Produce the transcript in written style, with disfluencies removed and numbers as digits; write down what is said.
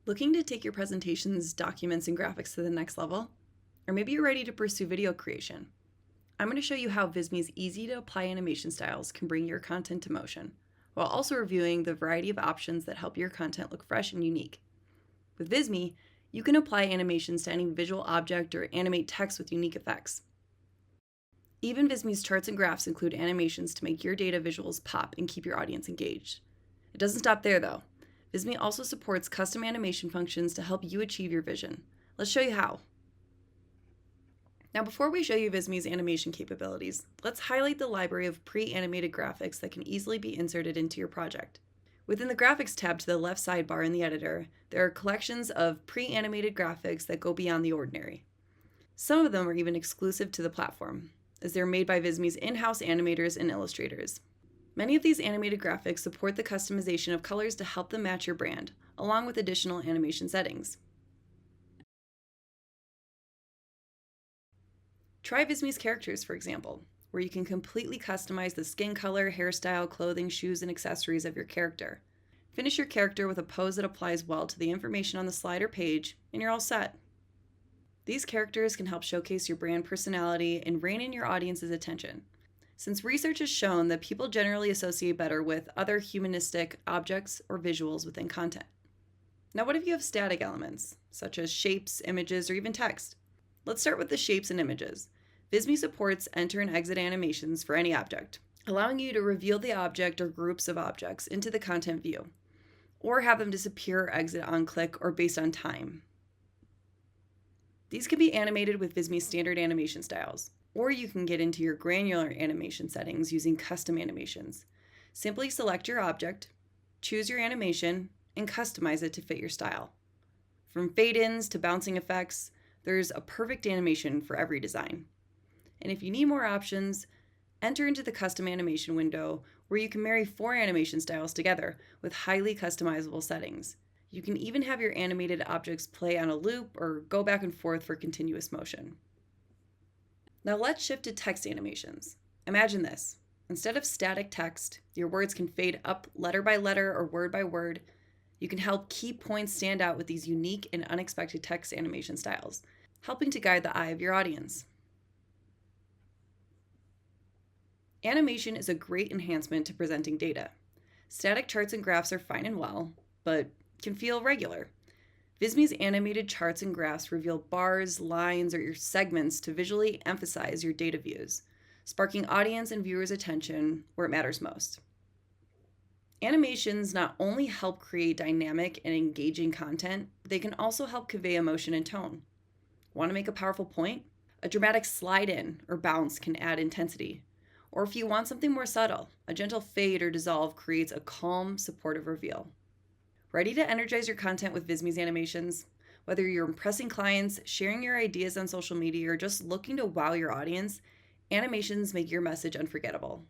Looking to take your presentations, documents, and graphics to the next level? Or maybe you're ready to pursue video creation. I'm going to show you how Visme's easy-to-apply animation styles can bring your content to motion, while also reviewing the variety of options that help your content look fresh and unique. With Visme, you can apply animations to any visual object or animate text with unique effects. Even Visme's charts and graphs include animations to make your data visuals pop and keep your audience engaged. It doesn't stop there, though. Visme also supports custom animation functions to help you achieve your vision. Let's show you how. Now, before we show you Visme's animation capabilities, let's highlight the library of pre-animated graphics that can easily be inserted into your project. Within the Graphics tab to the left sidebar in the editor, there are collections of pre-animated graphics that go beyond the ordinary. Some of them are even exclusive to the platform, as they're made by Visme's in-house animators and illustrators. Many of these animated graphics support the customization of colors to help them match your brand, along with additional animation settings. Try Visme's characters, for example, where you can completely customize the skin color, hairstyle, clothing, shoes, and accessories of your character. Finish your character with a pose that applies well to the information on the slide or page, and you're all set. These characters can help showcase your brand personality and rein in your audience's attention, since research has shown that people generally associate better with other humanistic objects or visuals within content. Now, what if you have static elements, such as shapes, images, or even text? Let's start with the shapes and images. Visme supports enter and exit animations for any object, allowing you to reveal the object or groups of objects into the content view, or have them disappear or exit on click or based on time. These can be animated with Visme's standard animation styles, or you can get into your granular animation settings using custom animations. Simply select your object, choose your animation, and customize it to fit your style. From fade-ins to bouncing effects, there's a perfect animation for every design. And if you need more options, enter into the custom animation window where you can marry 4 animation styles together with highly customizable settings. You can even have your animated objects play on a loop or go back and forth for continuous motion. Now let's shift to text animations. Imagine this. Instead of static text, your words can fade up letter by letter or word by word. You can help key points stand out with these unique and unexpected text animation styles, helping to guide the eye of your audience. Animation is a great enhancement to presenting data. Static charts and graphs are fine and well, but can feel regular. Visme's animated charts and graphs reveal bars, lines, or your segments to visually emphasize your data views, sparking audience and viewers' attention where it matters most. Animations not only help create dynamic and engaging content, but they can also help convey emotion and tone. Want to make a powerful point? A dramatic slide in or bounce can add intensity. Or if you want something more subtle, a gentle fade or dissolve creates a calm, supportive reveal. Ready to energize your content with Visme's animations? Whether you're impressing clients, sharing your ideas on social media, or just looking to wow your audience, animations make your message unforgettable.